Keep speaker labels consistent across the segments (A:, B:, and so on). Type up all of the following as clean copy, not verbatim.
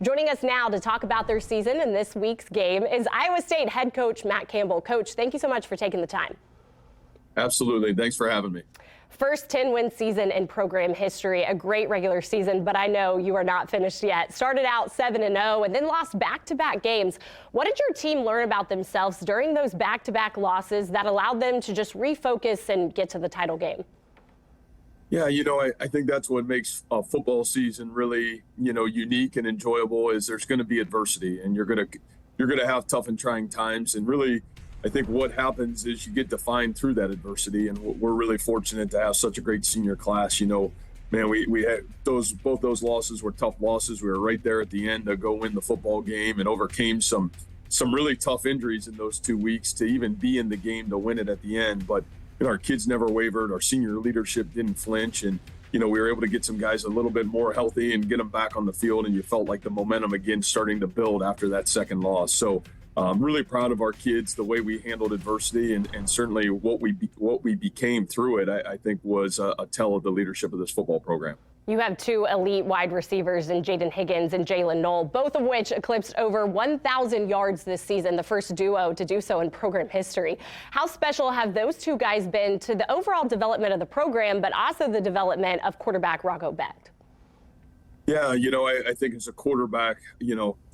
A: Joining us now to talk about their season and this week's game is Iowa State head coach Matt Campbell. Coach, thank you so much for taking the time.
B: Absolutely. Thanks for having me.
A: First 10-win season in program history, a great regular season, but I know you are not finished yet. Started out 7-0 and then lost back-to-back games. What did your team learn about themselves during those back-to-back losses that allowed them to just refocus and get to the title game?
B: Yeah, I think that's what makes a football season really, unique and enjoyable is there's going to be adversity and you're going to have tough and trying times. And really, I think what happens is you get defined through that adversity. And we're really fortunate to have such a great senior class. Man, we had both those losses were tough losses. We were right there at the end to go win the football game and overcame some really tough injuries in those 2 weeks to even be in the game to win it at the end. But our kids never wavered. Our senior leadership didn't flinch. And, we were able to get some guys a little bit more healthy and get them back on the field. And you felt like the momentum again starting to build after that second loss. So I'm really proud of our kids, the way we handled adversity and certainly what we became through it, I think was a tell of the leadership of this football program.
A: You have two elite wide receivers in Jaden Higgins and Jalen Knoll, both of which eclipsed over 1,000 yards this season, the first duo to do so in program history. How special have those two guys been to the overall development of the program, but also the development of quarterback Rocco Becht?
B: Yeah, I think as a quarterback,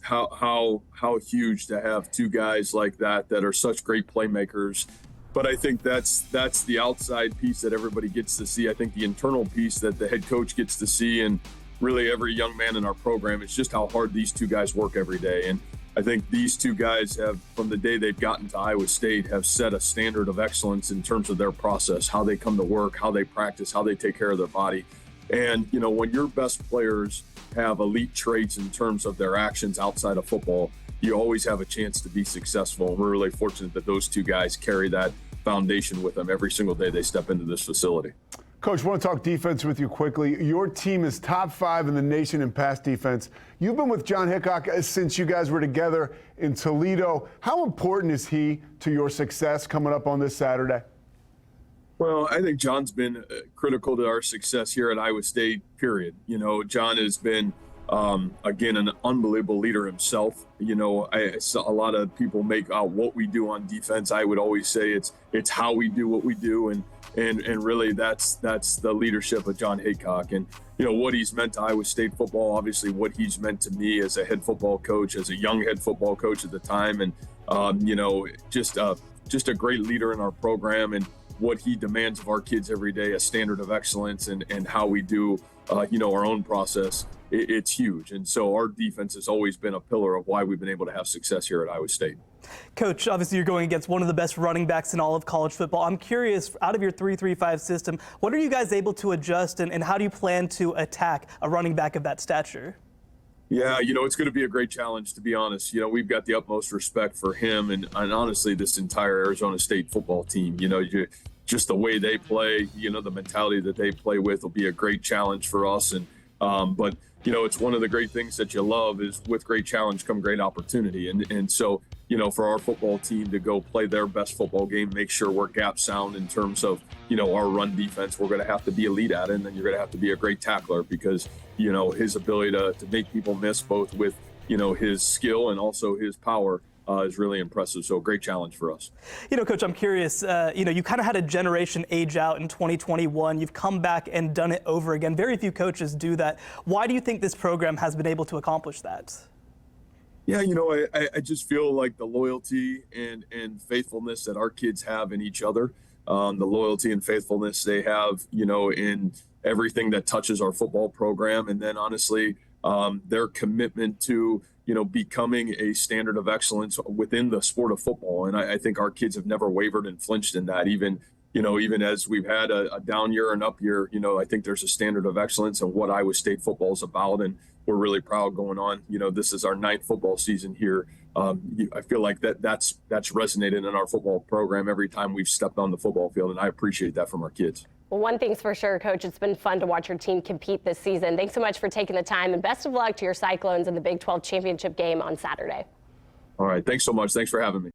B: how huge to have two guys like that are such great playmakers. But I think that's the outside piece that everybody gets to see. I think the internal piece that the head coach gets to see, and really every young man in our program, is just how hard these two guys work every day. And I think these two guys have, from the day they've gotten to Iowa State, have set a standard of excellence in terms of their process, how they come to work, how they practice, how they take care of their body. And, when your best players have elite traits in terms of their actions outside of football, you always have a chance to be successful. And we're really fortunate that those two guys carry that foundation with them every single day they step into this facility.
C: Coach, I want to talk defense with you quickly. Your team is top 5 in the nation in pass defense. You've been with John Hickok since you guys were together in Toledo. How important is he to your success coming up on this Saturday?
B: Well, I think John's been critical to our success here at Iowa State, period. John has been, again, an unbelievable leader himself. I saw a lot of people make out what we do on defense. I would always say it's how we do what we do. And really that's the leadership of John Hickok. And, what he's meant to Iowa State football, obviously what he's meant to me as a head football coach, as a young head football coach at the time. And, just a great leader in our program. And what he demands of our kids every day, a standard of excellence and how we do, our own process, it's huge. And so our defense has always been a pillar of why we've been able to have success here at Iowa State.
D: Coach, obviously you're going against one of the best running backs in all of college football. I'm curious, out of your 3-3-5 system, what are you guys able to adjust and how do you plan to attack a running back of that stature?
B: Yeah, it's going to be a great challenge, to be honest. We've got the utmost respect for him and honestly this entire Arizona State football team. Just the way they play, the mentality that they play with will be a great challenge for us. And but it's one of the great things that you love is with great challenge come great opportunity. And so, for our football team to go play their best football game, make sure we're gap sound in terms of, our run defense, we're going to have to be elite at it. And then you're going to have to be a great tackler because, his ability to make people miss both with, his skill and also his power is really impressive. So a great challenge for us.
D: Coach, I'm curious, you kind of had a generation age out in 2021. You've come back and done it over again. Very few coaches do that. Why do you think this program has been able to accomplish that?
B: Yeah, I just feel like the loyalty and faithfulness that our kids have in each other, the loyalty and faithfulness they have, in everything that touches our football program. And then honestly, their commitment to becoming a standard of excellence within the sport of football. And I think our kids have never wavered and flinched in that. Even as we've had a down year and up year, I think there's a standard of excellence in what Iowa State football is about. And we're really proud going on. This is our 9th football season here. I feel like that's resonated in our football program every time we've stepped on the football field. And I appreciate that from our kids.
A: Well, one thing's for sure, Coach, it's been fun to watch your team compete this season. Thanks so much for taking the time, and best of luck to your Cyclones in the Big 12 championship game on Saturday.
B: All right. Thanks so much. Thanks for having me.